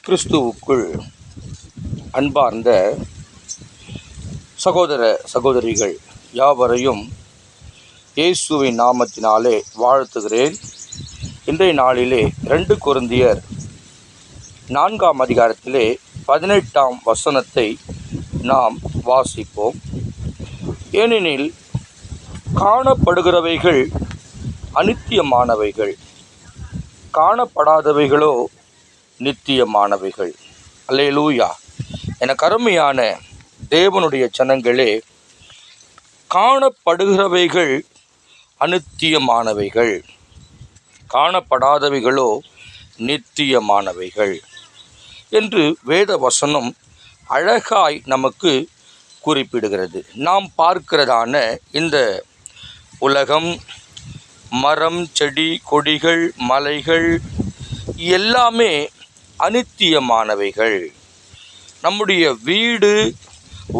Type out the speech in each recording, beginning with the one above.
கிறிஸ்துவுக்குள் அன்பார்ந்த சகோதர சகோதரிகள் யாவரையும் இயேசுவின் நாமத்தினாலே வாழ்த்துகிறேன். இன்றைய நாளிலே 2 கொரிந்தியர் 4ஆம் அதிகாரத்திலே 18ஆம் வசனத்தை நாம் வாசிப்போம். ஏனெனில் காணப்படுகிறவைகள் அநித்தியமானவைகள், காணப்படாதவைகளோ நித்தியமானவைகள். அல்லேலூயா. எனக்கு அருமையான தேவனுடைய ஜனங்களே, காணப்படுகிறவைகள் அநித்தியமானவைகள், காணப்படாதவைகளோ நித்தியமானவைகள் என்று வேத வசனம் அழகாய் நமக்கு குறிப்பிடுகிறது. நாம் பார்க்கிறதான இந்த உலகம், மரம், செடி, கொடிகள், மலைகள் எல்லாமே அநித்தியமானவைகள். நம்முடைய வீடு,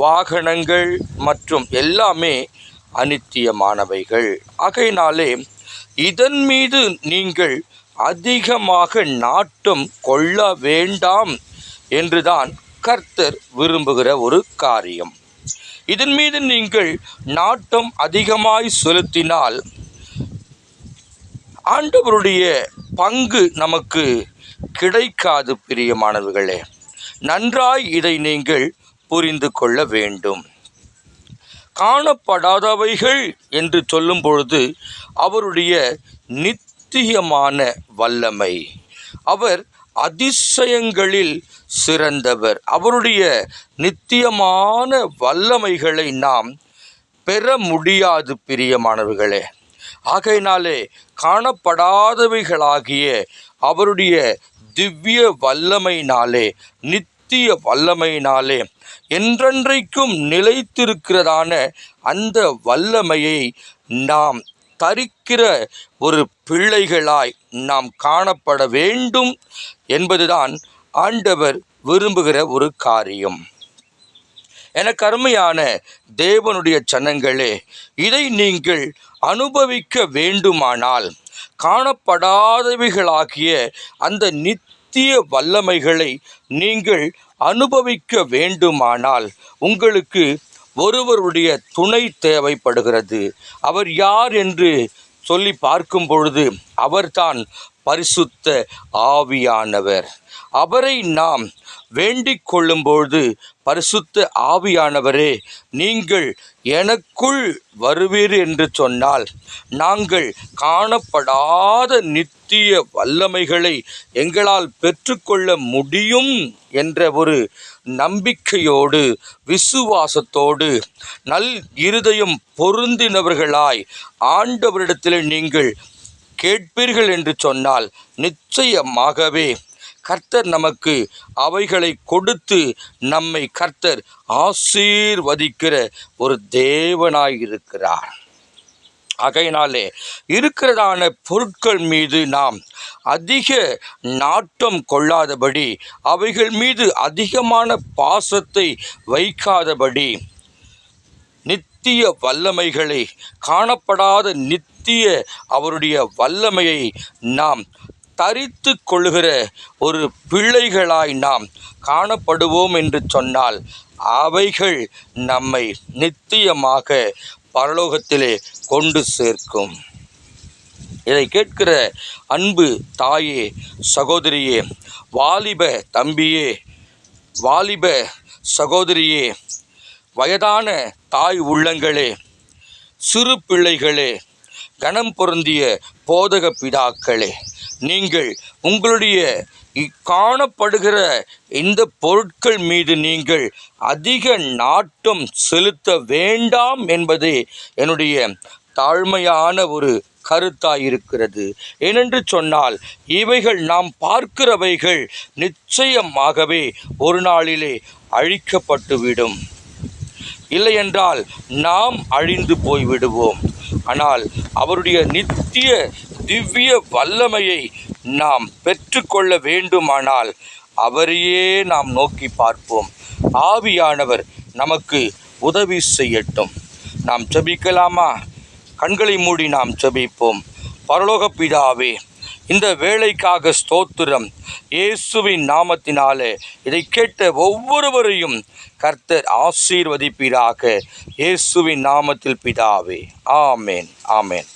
வாகனங்கள் மற்றும் எல்லாமே அநித்தியமானவைகள். ஆகையினாலே இதன் மீது நீங்கள் அதிகமாக நாட்டம் கொள்ள வேண்டாம் என்றுதான் கர்த்தர் விரும்புகிற ஒரு காரியம். இதன் மீது நீங்கள் நாட்டம் அதிகமாய் செலுத்தினால் ஆண்டவருடைய பங்கு நமக்கு கிடைக்காது. பிரியமானவர்களே, நன்றாய் இதை நீங்கள் புரிந்து கொள்ள வேண்டும். காணப்படாதவைகள் என்று சொல்லும் பொழுது அவருடைய நித்தியமான வல்லமை, அவர் அதிசயங்களில் சிறந்தவர். அவருடைய நித்தியமான வல்லமைகளை நாம் பெற முடியாது பிரியமானவர்களே. ஆகையினாலே காணப்படாதவைகளாகிய அவருடைய திவ்ய வல்லமையினாலே, நித்திய வல்லமையினாலே, என்றென்றைக்கும் நிலைத்திருக்கிறதான அந்த வல்லமையை நாம் தரிக்கிற ஒரு பிள்ளைகளாய் நாம் காணப்பட வேண்டும் என்பதுதான் ஆண்டவர் விரும்புகிற ஒரு காரியம். எனக்கு அருமையான தேவனுடைய ஜனங்களே, இதை நீங்கள் அனுபவிக்க வேண்டுமானால், காணப்படாதவைகளாகிய அந்த நித்திய வல்லமைகளை நீங்கள் அனுபவிக்க வேண்டுமானால் உங்களுக்கு ஒருவருடைய துணை தேவைப்படுகிறது. அவர் யார் என்று சொல்லி பார்க்கும் பொழுது அவர்தான் பரிசுத்த ஆவியானவர். அவரை நாம் வேண்டிக் கொள்ளும்பொழுது, பரிசுத்த ஆவியானவரே, நீங்கள் எனக்குள் வருவீர் என்று சொன்னால் நாங்கள் காணப்படாத நித்திய வல்லமைகளை எங்களால் பெற்றுக்கொள்ள முடியும் என்ற ஒரு நம்பிக்கையோடு, விசுவாசத்தோடு, நல் இருதயம் பொருந்தினவர்களாய் ஆண்டவரிடத்தில் நீங்கள் கேட்பீர்கள் என்று சொன்னால் நிச்சயமாகவே கர்த்தர் நமக்கு அவைகளை கொடுத்து நம்மை கர்த்தர் ஆசீர்வதிக்கிற ஒரு தேவனாயிருக்கிறார். ஆகையினாலே இருக்கிறதான பொருட்கள் மீது நாம் அதிக நாட்டம் கொள்ளாதபடி, அவைகள் மீது அதிகமான பாசத்தை வைக்காதபடி, நித்திய வல்லமைகளை, காணப்படாத நித்திய அவருடைய வல்லமையை நாம் தரித்து கொள்ளுகிற ஒரு பிள்ளைகளாய் நாம் காணப்படுவோம் என்று சொன்னால் அவைகள் நம்மை நித்தியமாக பரலோகத்திலே கொண்டு சேர்க்கும். இதை கேட்கிற அன்பு தாயே, சகோதரியே, வாலிப தம்பியே, வாலிப சகோதரியே, வயதான தாய் உள்ளங்களே, சிறு பிள்ளைகளே, கனம் பொருந்திய போதக பிதாக்களே, நீங்கள் உங்களுடைய காணப்படுகிற இந்த பொருட்கள் மீது நீங்கள் அதிக நாட்டம் செலுத்த வேண்டாம் என்பதே என்னுடைய தாழ்மையான ஒரு கருத்தாயிருக்கிறது. ஏனென்று சொன்னால் இவைகள் நாம் பார்க்கிறவைகள் நிச்சயமாகவே ஒரு நாளிலே அழிக்கப்பட்டுவிடும். இல்லையென்றால் நாம் அழிந்து போய்விடுவோம். ஆனால் அவருடைய நித்திய திவ்ய வல்லமையை நாம் பெற்றுக்கொள்ள வேண்டுமானால் அவரையே நாம் நோக்கி பார்ப்போம். ஆவியானவர் நமக்கு உதவி செய்யட்டும். நாம் ஜெபிக்கலாமா? கண்களை மூடி நாம் ஜெபிப்போம். பரலோக பிதாவே, இந்த வேலைக்காக ஸ்தோத்திரம். இயேசுவின் நாமத்தினாலே இதை கேட்ட ஒவ்வொருவரையும் கர்த்தர் ஆசீர்வதிப்பீராக. இயேசுவின் நாமத்தில் பிதாவே, ஆமேன், ஆமேன்.